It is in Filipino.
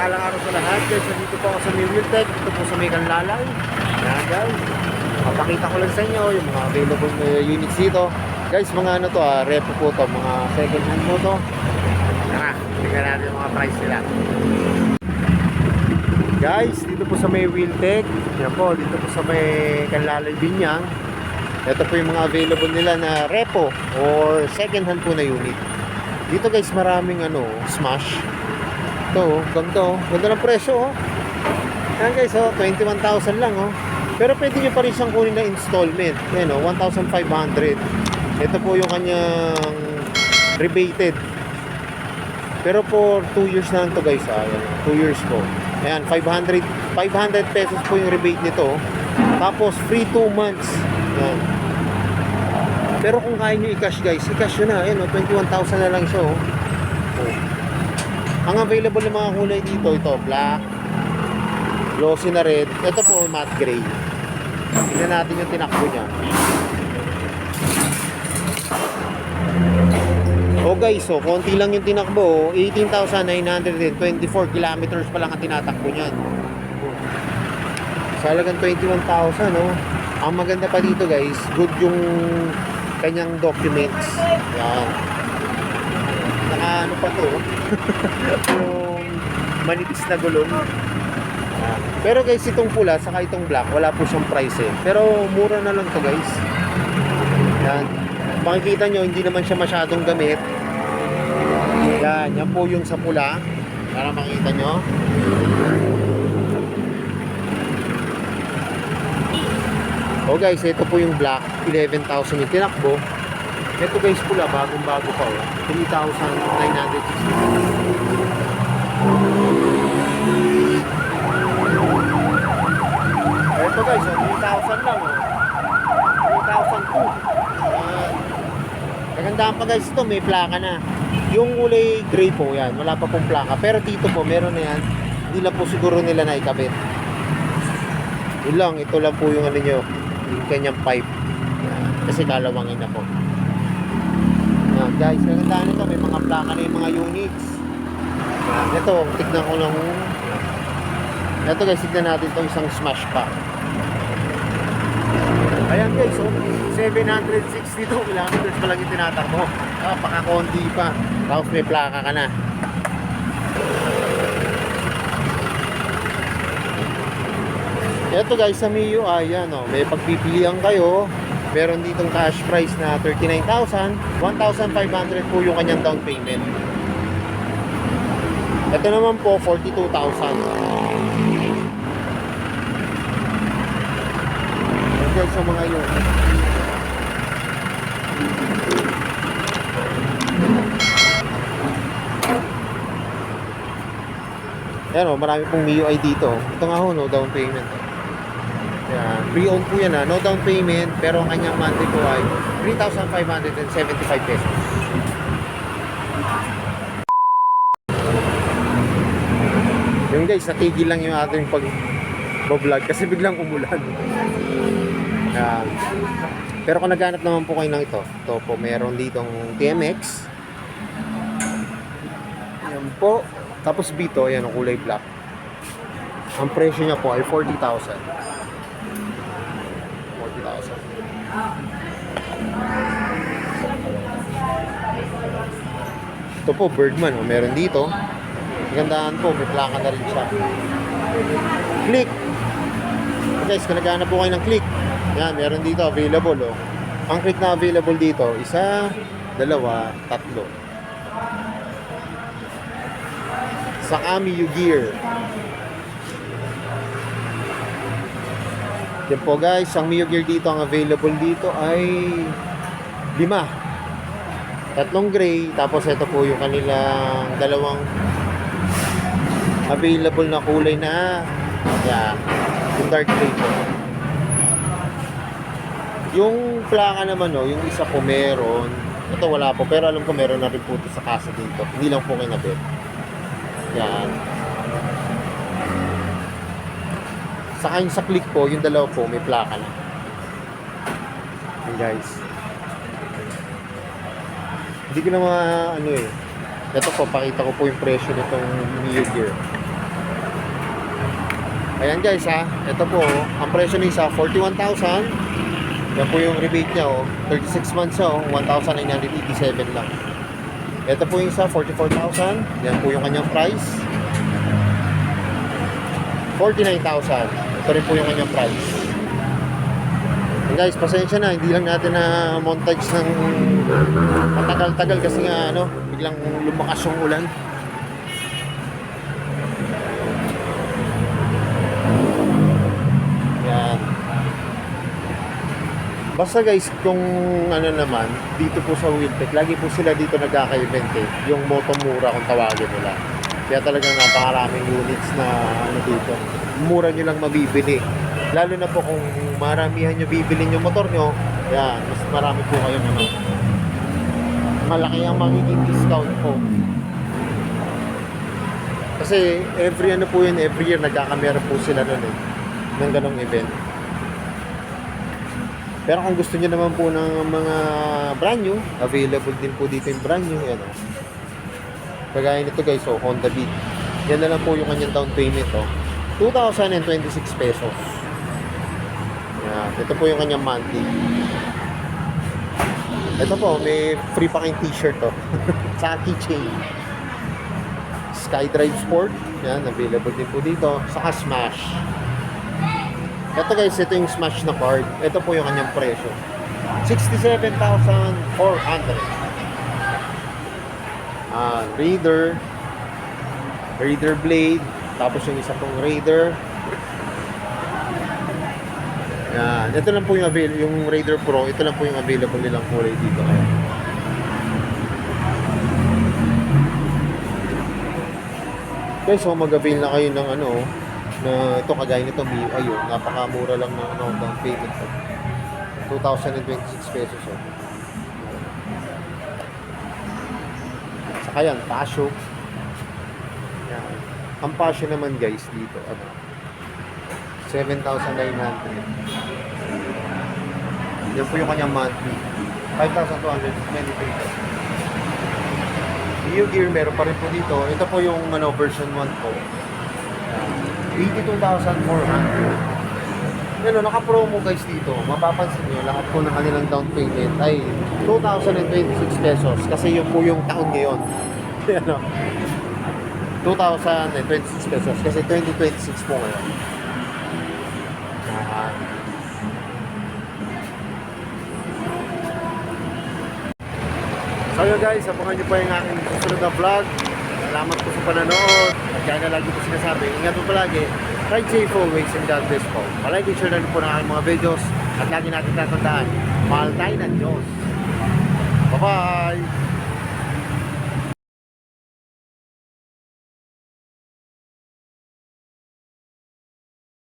Mapagpalang araw sa lahat guys. Dito po ako sa May Wheel Tech. Dito po sa May Canlalay. Yan guys. Papakita ko lang sa inyo yung mga available na units dito. Guys, mga ano to repo po to. Mga second hand po to. Tara, tingnan natin yung mga price nila. Guys, dito po sa May Wheel Tech. Yan po, dito po sa May Canlalay Binyang. Ito po yung mga available nila na repo or second hand po na unit. Dito guys, maraming smash. Ito, ganda ganda ng presyo Yan guys, 21,000 lang Pero pwede nyo pa rin siyang kunin na installment. Yan 1,500. Ito po yung kanyang rebated. Pero for 2 years na to guys, yan, 2 years po. Ayan, 500 pesos po yung rebate nito. Tapos free 2 months. Yan. Pero kung kaya nyo i-cash guys, i-cash nyo na. Ayan, 21,000 na lang siya Ang available ng mga kulay dito, ito, black, glossy na red. Ito po, matte gray. Tingnan natin yung tinakbo niya. Guys, konti lang yung tinakbo. 18,924 kilometers pa lang ang tinatakbo niyan. Sa halagang 21,000, Ang maganda pa dito guys, good yung kanyang documents. Yan. Ano pa to yung manipis na gulong. Pero guys, itong pula saka itong black wala po siyang price pero mura na lang to guys. Yan, makikita nyo hindi naman siya masyadong gamit. Yan po yung sa pula para makita nyo. Guys, ito po yung black, 11,000 yung tinakbo. Ito guys pula, bagong-bago pa 3,960. Ito guys, 3,000 lang 3,002. Kagandahan pa guys ito, may plaka na. Yung kulay gray po yan, wala pa pong plaka. Pero dito po, meron na yan. Hindi lang po siguro nila naikabit. Yun lang, ito lang po yung nyo, yung kanyang pipe. Kasi kalawangin na po. Guys, kagandahan nito, may mga plaka na yung mga units. Ito, tignan ko lang. Ito guys, tignan natin itong isang smash pa. Ayan guys, 762 kilometers pa lang yung tinatakbo. Pakakonti pa. Tapos may plaka ka na. Ito guys, sa Mio, ayan may pagpipilian kayo. Meron ditong cash price na 39,000. 1,500 po yung kanyang down payment. Ito naman po 42,000. Okay, so mga yun. Ayan marami pong MIUI dito. Ito nga no down payment. Yan, pre-owned po yan no down payment, pero ang kanyang monthly po ay 3,575 pesos. Yung guys, natigil lang yung ating pag-vlog kasi biglang umulan. Yan. Pero kung naghanap naman po kayo ng ito po, meron ditong TMX. Yan po. Tapos Bito, yan ang kulay black. Ang presyo niya po ay 40,000. Ito po, Birdman, meron dito. Magandaan po, may plaka na rin siya. Click. Guys, kung naghanap po kayo ng click, yan, meron dito available Ang click na available dito, 1, 2, 3. Sa Mio Gear. Yan po guys, ang Mio Gear dito, ang available dito ay 5. 3 gray, tapos ito po yung kanilang dalawang available na kulay na yung dark gray po. Yung plaka naman yung isa po meron, ito wala po, pero alam ko meron na rin po ito sa kasa dito, hindi lang po kinabit. Yan. Saka yung sa click po, yung dalawa po may plaka na. Yan guys. Hindi ko na ito po, pakita ko po yung presyo nitong Mio Gear. Ayan guys ha, ito po, ang presyo ng isa, 41,000. Yan po yung rebate niya, 36 months, 1,987 lang. Ito po yung isa, 44,000. Yan po yung kanyang price. 49,000. Ito rin po yung kanyang price. And guys, pasensya na, hindi lang natin na montage ng matagal-tagal kasi nga biglang lumakas yung ulan. Yan. Basta guys, kung naman, dito po sa Wheeltech, lagi po sila dito nagkaka-event yung Motomura kung tawagin nila. Kaya talagang napakaraming units na dito. Mura nyo lang mabibili. Lalo na po kung maramihan nyo bibilin yung motor nyo, yan, mas marami po kayo malaki ang magiging discount po. Kasi every year nagkakameron po sila nun ng ganong event. Pero kung gusto niyo naman po ng mga brand new, available din po dito yung brand new. Yan, kagaya nito guys, Honda Beat. Yan na lang po yung kanyang down payment, 2,026 pesos. Yan, ito po yung kanyang monthly. Ito po, may free pa kayong t-shirt, sa keychain. SkyDrive Sport, yan, available din po dito. Saka Smash. Ito guys, ito yung Smash na card. Ito po yung kanyang presyo. 67,400. Raider Blade. Tapos yung isa pong Raider. Yan. Ito lang po yung yung Raider Pro. Ito lang po yung available nilang kulay dito. Guys, so mag-avail na kayo ng na ito kagaya nito ayun, napakamura lang ng down payment 2,026 pesos. Saka yan, Passion. Yan. Ang Passion naman guys dito 7,900. Yan po yung kanyang monthly 5,223. New Gear meron pa rin po dito. Ito po yung version 1 po. 82,400. Yan naka-promo guys dito. Mapapansin nyo, lahat po ng kanilang down payment ay 2,026 pesos. Kasi yun po yung taon ngayon. 2,026 pesos. Kasi 2026 po ngayon. So yun guys, abangan nyo pa yung aking susunod na vlog. Salamat po sa pananood. At kaya na lagi po sinasabi, ingat po palagi. Ride safe always and God bless po. Palagi share na rin po ng aking mga videos. At lagi natin tatandaan, mahal tayo ng Diyos. Bye-bye!